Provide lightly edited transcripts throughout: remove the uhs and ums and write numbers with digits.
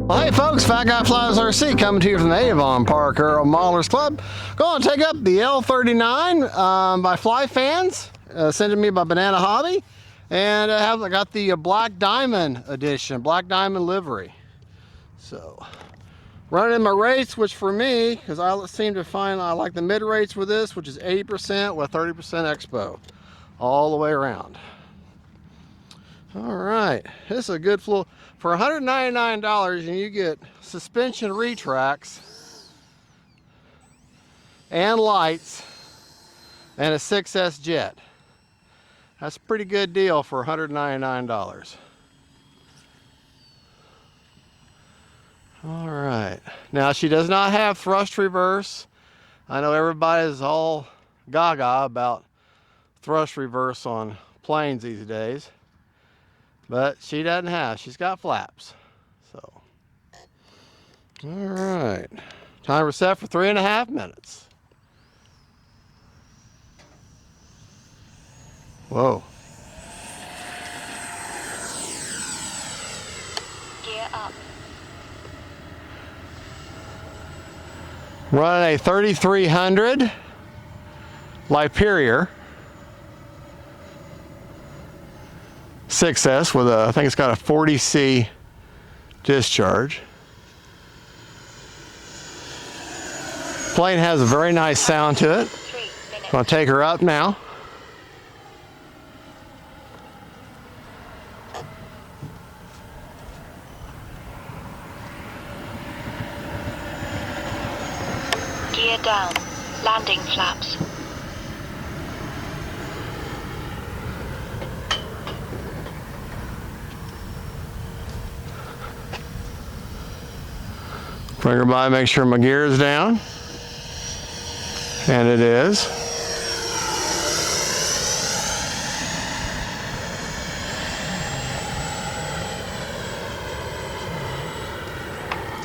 Well, hey folks, Fat Guy Flies RC coming to you from the Avon Park Aero Modelers Club. Going to take up the L-39 by FlyFans, sent to me by Banana Hobby. And I got the Black Diamond edition, Black Diamond livery. So, running my rates, which for me, because I seem to find I like the mid rates with this, which is 80% with 30% expo, all the way around. All right, this is a good flow. For $199, and you get suspension retracts and lights and a 6S jet. That's a pretty good deal for $199. All right, now she does not have thrust reverse. I know everybody's all gaga about thrust reverse on planes these days. But she doesn't have, she's got flaps. So, all right. Timer set for 3.5 minutes. Whoa. Gear up. Running a 3300 Superior 6S with a, I think it's got a 40C discharge. Plane has a very nice sound to it. I'm going to take her up now. Gear down. Landing flaps. Bring her by, make sure my gear is down. And it is.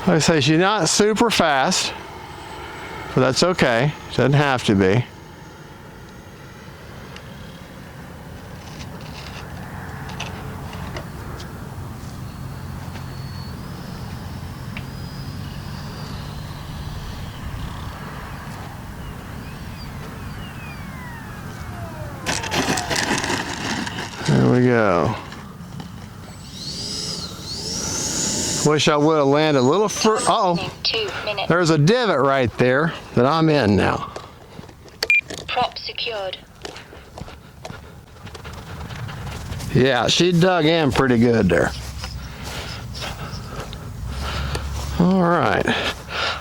Like I say, she's not super fast, but that's okay. Doesn't have to be. There we go. Wish I would have landed a little further. Uh-oh. 2 minutes. There's a divot right there that I'm in now. Prop secured. Yeah, she dug in pretty good there. All right.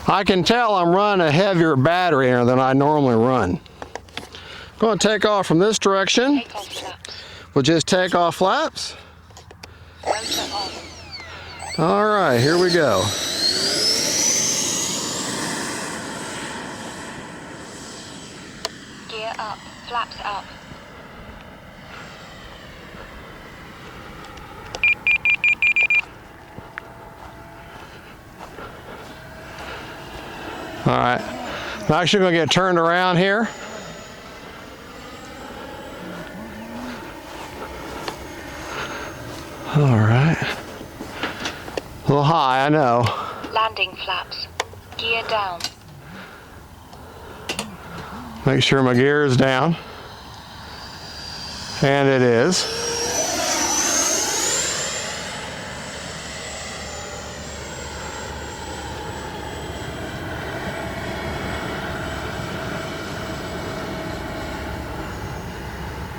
I can tell I'm running a heavier battery here than I normally run. Going to take off from this direction. Take off flaps. We'll just take off flaps. Rotor on. All right, here we go. Gear up. Flaps up. All right, I'm actually going to get turned around here. All right. A little high, I know. Landing flaps. Gear down. Make sure my gear is down. And it is.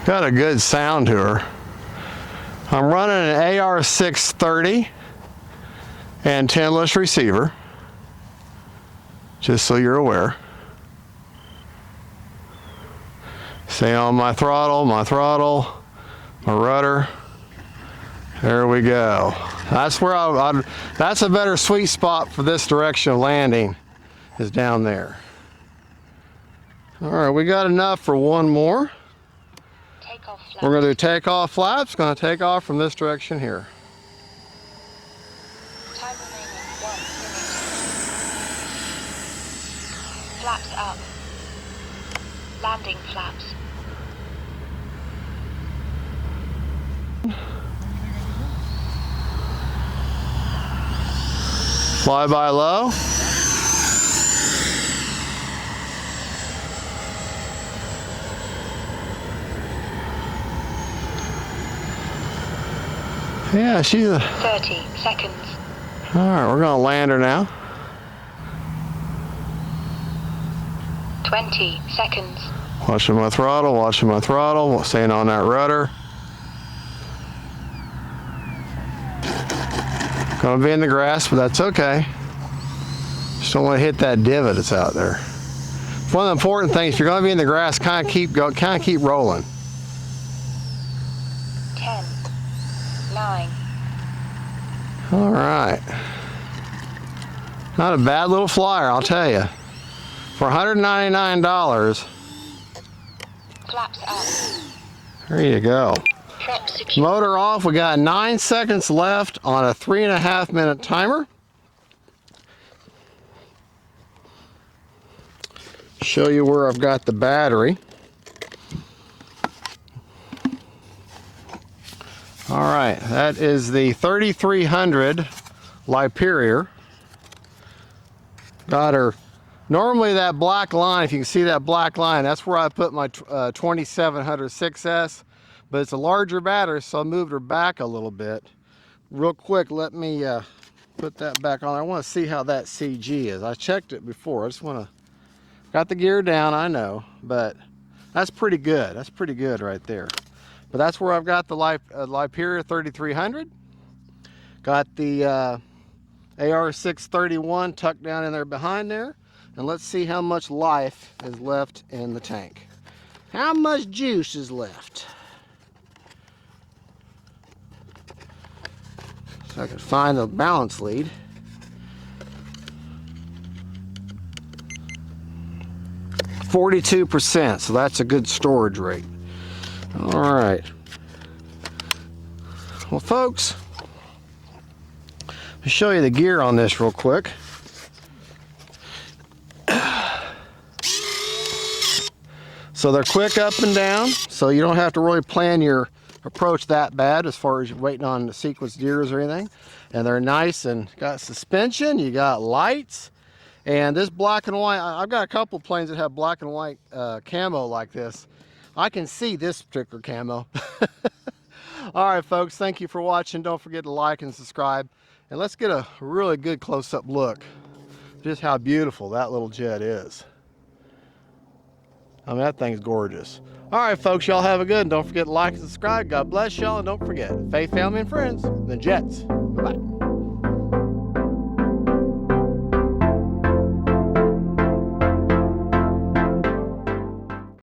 Got a good sound to her. I'm running an AR630 antenna-less receiver, just so you're aware. Stay on my throttle, my rudder. There we go. That's where that's a better sweet spot for this direction of landing, is down there. All right, we got enough for one more. We're going to do takeoff flaps. Going to take off from this direction here. Time remaining 1 minute. Flaps up. Landing flaps. Fly by low. Yeah, she's a... 30 seconds. All right, we're gonna land her now. 20 seconds. Watching my throttle, staying on that rudder. Gonna be in the grass, but that's okay. Just don't want to hit that divot that's out there. One of the important things, if you're gonna be in the grass, kind of keep rolling. 10, 9. All right. Not a bad little flyer, I'll tell you. For $199, Flaps up. there you go. Prop secure. Motor off, we got 9 seconds left on a 3.5 minute timer. Show you where I've got the battery. All right, that is the 3300 Superior. Got her. Normally that black line, if you can see that black line, that's where I put my 2700 6S, but it's a larger battery, so I moved her back a little bit. Real quick, let me put that back on. I want to see how that CG is. I checked it before. I just want to, got the gear down, I know, but that's pretty good. That's pretty good right there. But that's where I've got the Superior 3300. Got the AR631 tucked down in there behind there. And let's see how much life is left in the tank. How much juice is left? So I can find the balance lead. %, so that's a good storage rate. All right. Well, folks, let me show you the gear on this real quick. So they're quick up and down, so you don't have to really plan your approach that bad as far as you're waiting on the sequence gears or anything. And they're nice and got suspension, you got lights, and this black and white, I've got a couple planes that have black and white camo like this. I can see this particular camo. All right, folks, thank you for watching. Don't forget to like and subscribe. And let's get a really good close-up look just how beautiful that little jet is. I mean, that thing's gorgeous. All right, folks, y'all have a good one. Don't forget to like and subscribe. God bless y'all, and don't forget, faith, family, and friends, the Jets. Bye-bye.